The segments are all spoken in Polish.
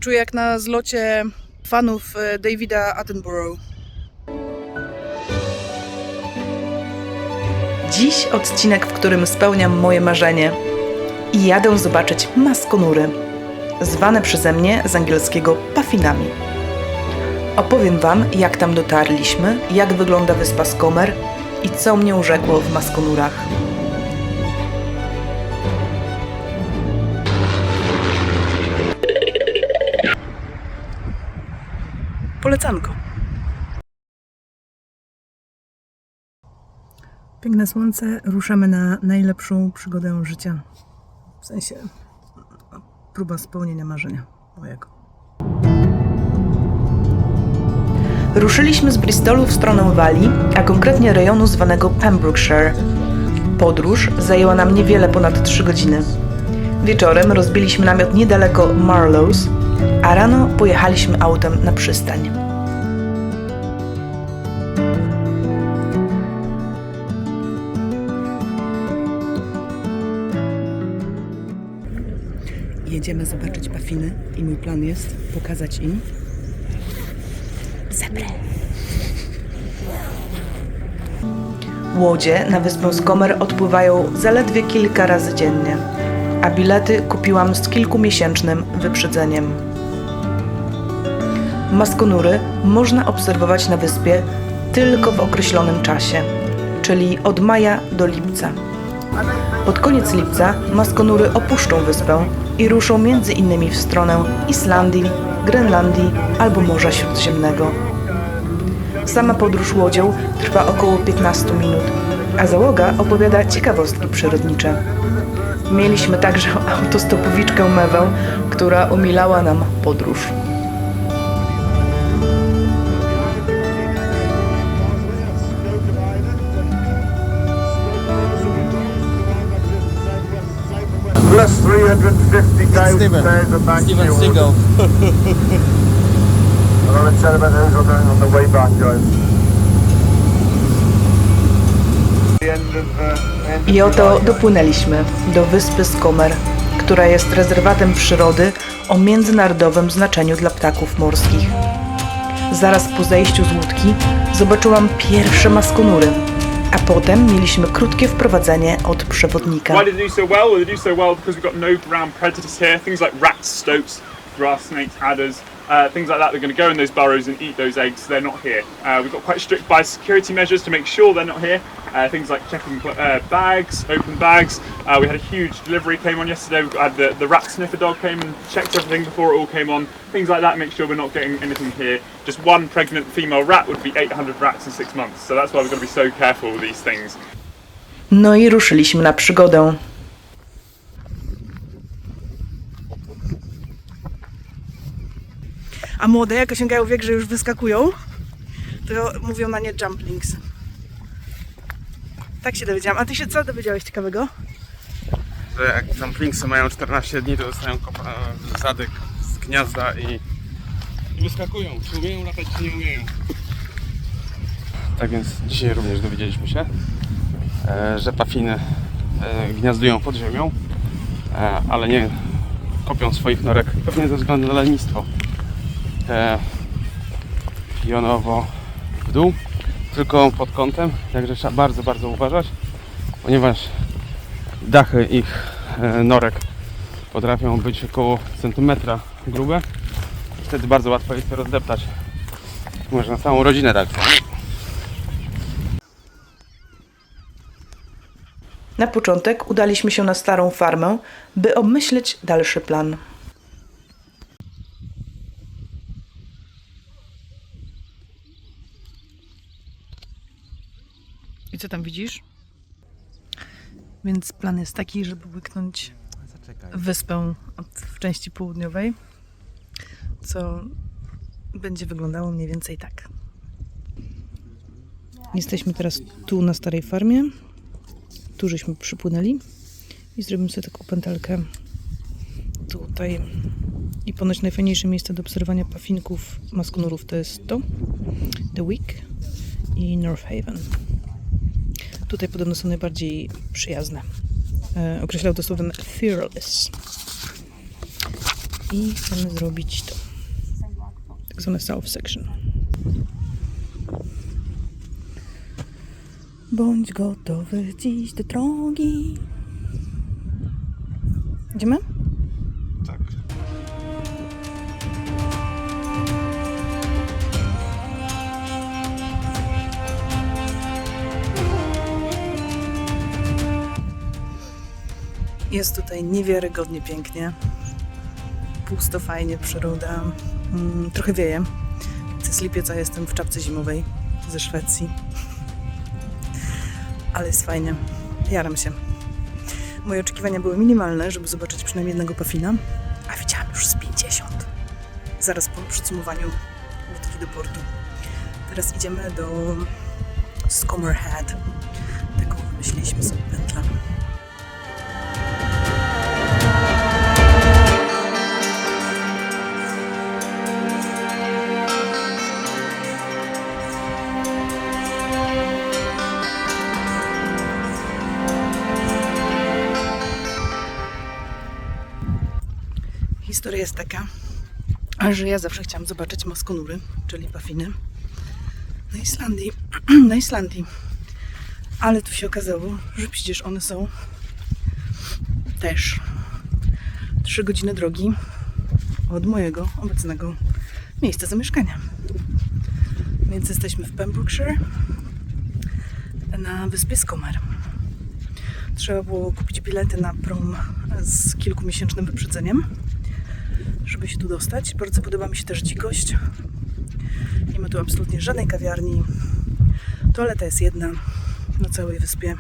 czuję jak na zlocie fanów Davida Attenborough. Dziś odcinek, w którym spełniam moje marzenie i jadę zobaczyć maskonury, zwane przeze mnie z angielskiego puffinami. Opowiem Wam, jak tam dotarliśmy, jak wygląda wyspa Skomer i co mnie urzekło w maskonurach. Polecanko. Piękne słońce, ruszamy na najlepszą przygodę życia. W sensie próba spełnienia marzenia mojego. Ruszyliśmy z Bristolu w stronę Walii, a konkretnie rejonu zwanego Pembrokeshire. Podróż zajęła nam niewiele ponad 3 godziny. Wieczorem rozbiliśmy namiot niedaleko Marlows, a rano pojechaliśmy autem na przystań. Jedziemy zobaczyć puffiny i mój plan jest pokazać im zebrę. Łodzie na wyspę Skomer odpływają zaledwie kilka razy dziennie, a bilety kupiłam z kilkumiesięcznym wyprzedzeniem. Maskonury można obserwować na wyspie tylko w określonym czasie, czyli od maja do lipca. Pod koniec lipca maskonury opuszczą wyspę i ruszą między innymi w stronę Islandii, Grenlandii albo Morza Śródziemnego. Sama podróż łodzią trwa około 15 minut, a załoga opowiada ciekawostki przyrodnicze. Mieliśmy także autostopowiczkę Mewę, która umilała nam podróż. Plus 350,000 back Steven Seagal. Another gentleman on the way back, guys. I oto dopłynęliśmy do wyspy Skomer, która jest rezerwatem przyrody o międzynarodowym znaczeniu dla ptaków morskich. Zaraz po zejściu z łódki zobaczyłam pierwsze maskonury, a potem mieliśmy krótkie wprowadzenie od przewodnika. Why did they do so well? Well, they do so well because we've got no ground predators here. Things like rats, stoats, grass snakes, adders, things like that. They're going to go in those burrows and eat those eggs. They're not here. We've got quite strict biosecurity measures to make sure they're not here. Things like checking bags, open bags. We had a huge delivery came on yesterday. We had the rat sniffer dog came and checked everything before it all came on. Things like that, make sure we're not getting anything here. Just one pregnant female rat would be 800 rats in 6 months. So that's why we've got to be so careful with these things. No i ruszyliśmy na przygodę. A młode, jak osiągają wiek, że już wyskakują, to mówią na nie jumplings. Tak się dowiedziałam. A ty się co dowiedziałeś ciekawego? Że jak dumplingsy mają 14 dni, to dostają zadyk z gniazda i wyskakują. Czy umieją latać, czy nie umieją. Tak więc dzisiaj również dowiedzieliśmy się, że puffiny gniazdują pod ziemią, ale nie kopią swoich norek, pewnie ze względu na lenistwo. Pionowo w dół, tylko pod kątem, także trzeba bardzo, bardzo uważać, ponieważ dachy ich norek potrafią być około centymetra grube. Wtedy bardzo łatwo jest to rozdeptać. Można całą rodzinę tak. Na początek udaliśmy się na starą farmę, by obmyśleć dalszy plan. I co tam widzisz? Więc plan jest taki, żeby łyknąć wyspę w części południowej, co będzie wyglądało mniej więcej tak. Jesteśmy teraz tu na starej farmie, tu żeśmy przypłynęli i zrobimy sobie taką pętelkę tutaj. I ponoć najfajniejsze miejsce do obserwowania puffinków, maskonurów to jest to, The Wick i North Haven. Tutaj podobno są najbardziej przyjazne. Określał to słowem fearless. I chcemy zrobić to. Tak zwane south section. Bądź gotowy dziś do drogi. Idziemy? Tak. Jest tutaj niewiarygodnie pięknie. Pusto, fajnie, przyroda. Trochę wieje. Z lipiec, jestem w czapce zimowej ze Szwecji. Ale jest fajnie. Jaram się. Moje oczekiwania były minimalne, żeby zobaczyć przynajmniej jednego puffina, a widziałam już z 50. Zaraz po podsumowaniu łódki do portu. Teraz idziemy do Scomer Head. Taką wymyśliliśmy sobie pętlę. Historia jest taka, że ja zawsze chciałam zobaczyć maskonury, czyli puffiny na Islandii. Ale tu się okazało, że przecież one są też 3 godziny drogi od mojego obecnego miejsca zamieszkania. Więc jesteśmy w Pembrokeshire na wyspie Scomer. Trzeba było kupić bilety na prom z kilkumiesięcznym wyprzedzeniem, żeby się tu dostać. Bardzo podoba mi się też dzikość. Nie ma tu absolutnie żadnej kawiarni. Toaleta jest jedna na całej wyspie.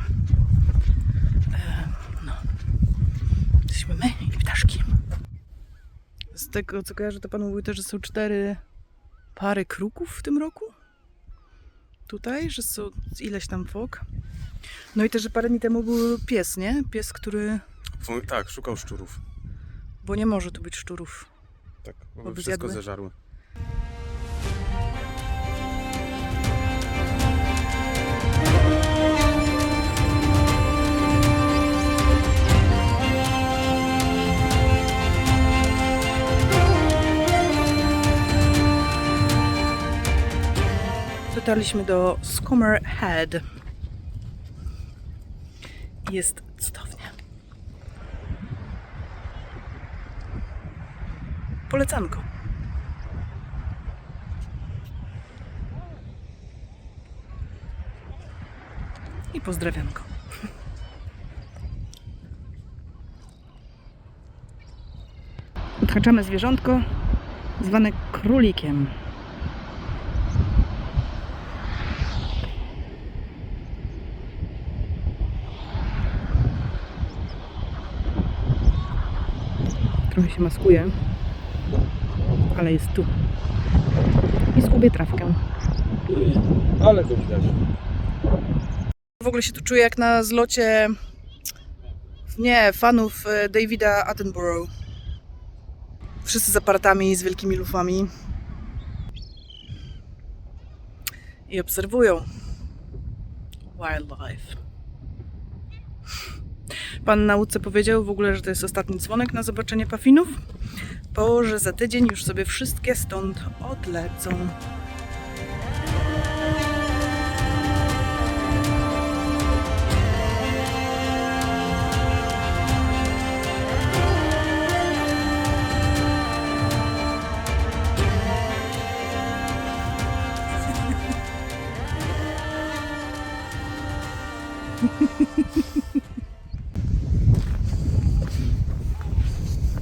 Jesteśmy my i ptaszki. Z tego co kojarzę, to pan mówił też, że są 4 pary kruków w tym roku. Tutaj, że są ileś tam fok. No i też, że parę dni temu był pies, nie? Pies, który... Tak, szukał szczurów. Bo nie może tu być szczurów. Tak, bo by wszystko zjadły. zeżarły. Dotarliśmy do Scomer Head. Jest cudownie. Polecanko. I pozdrawianko. Odhaczamy zwierzątko zwane królikiem. Trochę się maskuje, ale jest tu. I skubie trawkę. Ale to widać. W ogóle się tu czuję jak na zlocie fanów Davida Attenborough. Wszyscy z aparatami, z wielkimi lufami. I obserwują wildlife. Pan na łódce powiedział w ogóle, że to jest ostatni dzwonek na zobaczenie puffinów, bo że za tydzień już sobie wszystkie stąd odlecą.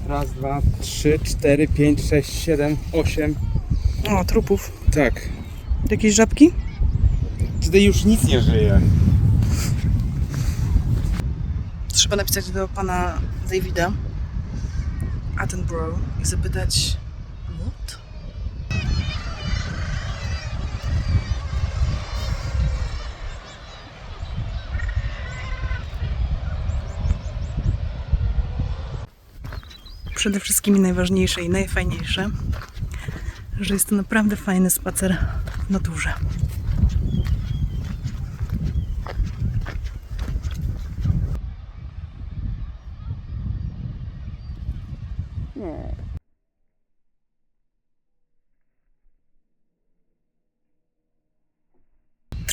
Raz, 2, 3, 4, 5, 6, 7, 8. O, trupów. Tak. Jakieś żabki? Tutaj już nic nie żyje. Trzeba napisać do pana Davida Attenborough i zapytać what? Przede wszystkim i najważniejsze i najfajniejsze, że jest to naprawdę fajny spacer w naturze.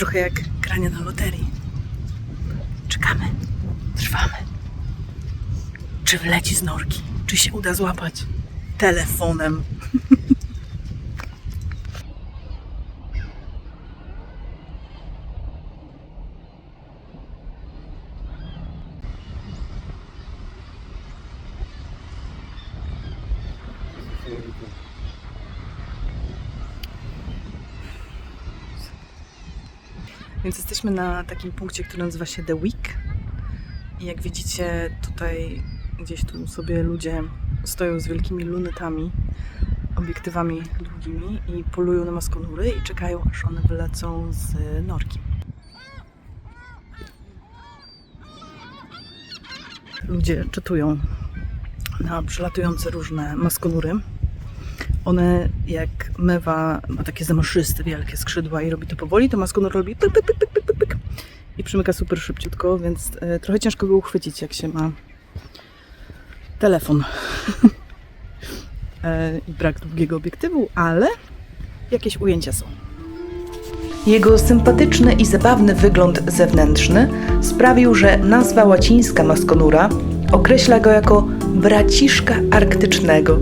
trochę jak granie na loterii. Czekamy, trwamy. Czy wleci z norki? Czy się uda złapać telefonem? Więc jesteśmy na takim punkcie, który nazywa się The Week. I jak widzicie, tutaj gdzieś tu sobie ludzie stoją z wielkimi lunetami, obiektywami długimi i polują na maskonury i czekają, aż one wylecą z norki. Ludzie czatują na przelatujące różne maskonury. One, jak mewa ma takie zamaszyste, wielkie skrzydła i robi to powoli, to maskonur robi pyk, pyk, pyk, pyk, pyk, pyk, pyk i przymyka super szybciutko, więc trochę ciężko go uchwycić, jak się ma telefon i brak długiego obiektywu, ale jakieś ujęcia są. Jego sympatyczny i zabawny wygląd zewnętrzny sprawił, że nazwa łacińska maskonura określa go jako braciszka arktycznego.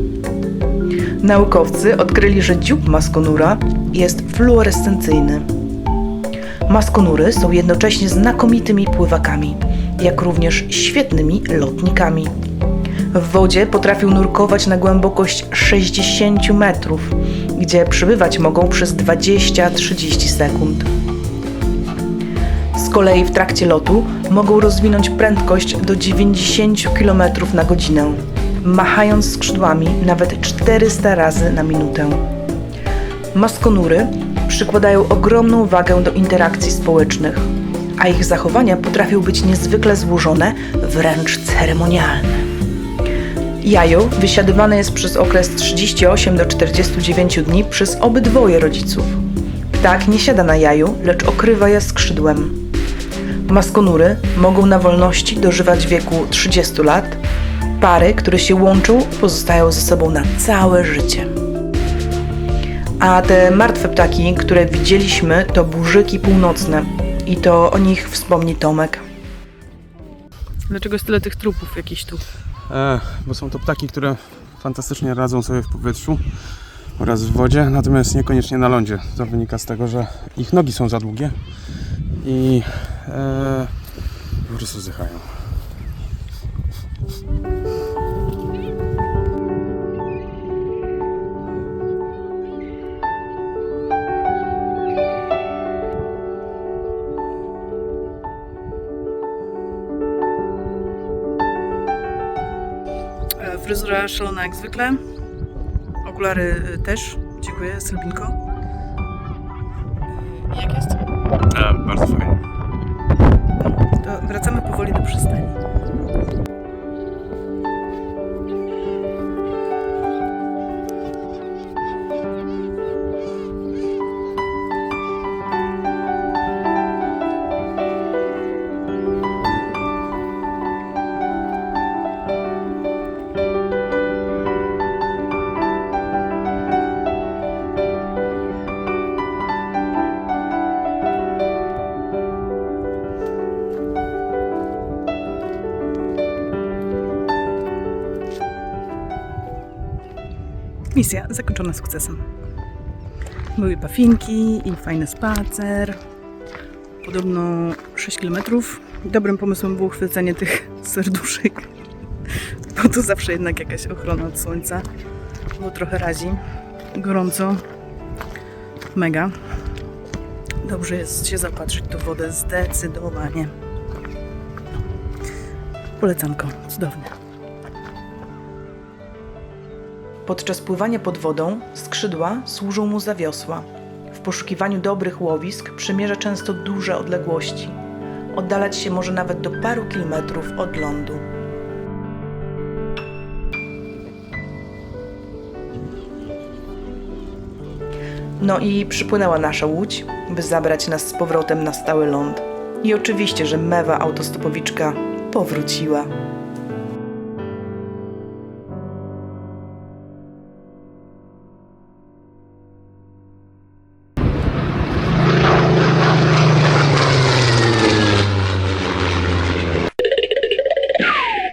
Naukowcy odkryli, że dziób maskonura jest fluorescencyjny. Maskonury są jednocześnie znakomitymi pływakami, jak również świetnymi lotnikami. W wodzie potrafią nurkować na głębokość 60 metrów, gdzie przebywać mogą przez 20-30 sekund. Z kolei w trakcie lotu mogą rozwinąć prędkość do 90 km na godzinę, machając skrzydłami nawet 400 razy na minutę. Maskonury przykładają ogromną wagę do interakcji społecznych, a ich zachowania potrafią być niezwykle złożone, wręcz ceremonialne. Jajo wysiadywane jest przez okres 38 do 49 dni przez obydwoje rodziców. Ptak nie siada na jaju, lecz okrywa je skrzydłem. Maskonury mogą na wolności dożywać wieku 30 lat. Pary, które się łączą, pozostają ze sobą na całe życie. A te martwe ptaki, które widzieliśmy, to burzyki północne. I to o nich wspomni Tomek. Dlaczego jest tyle tych trupów jakichś tu? Bo są to ptaki, które fantastycznie radzą sobie w powietrzu oraz w wodzie, natomiast niekoniecznie na lądzie. To wynika z tego, że ich nogi są za długie i po prostu zdychają. Fryzura szalona jak zwykle. Okulary też. Dziękuję, Sylwinko. Jak jest? Bardzo fajnie. To wracamy powoli do przystani. Misja zakończona sukcesem. Były puffinki i fajny spacer. Podobno 6 km. Dobrym pomysłem było chwycenie tych serduszek, bo to zawsze jednak jakaś ochrona od słońca. Bo trochę razi. Gorąco. Mega. Dobrze jest się zapatrzyć w wodę zdecydowanie. Polecanko. Cudowne. Podczas pływania pod wodą skrzydła służą mu za wiosła. W poszukiwaniu dobrych łowisk przemierza często duże odległości. Oddalać się może nawet do paru kilometrów od lądu. No i przypłynęła nasza łódź, by zabrać nas z powrotem na stały ląd. I oczywiście, że mewa autostopowiczka powróciła.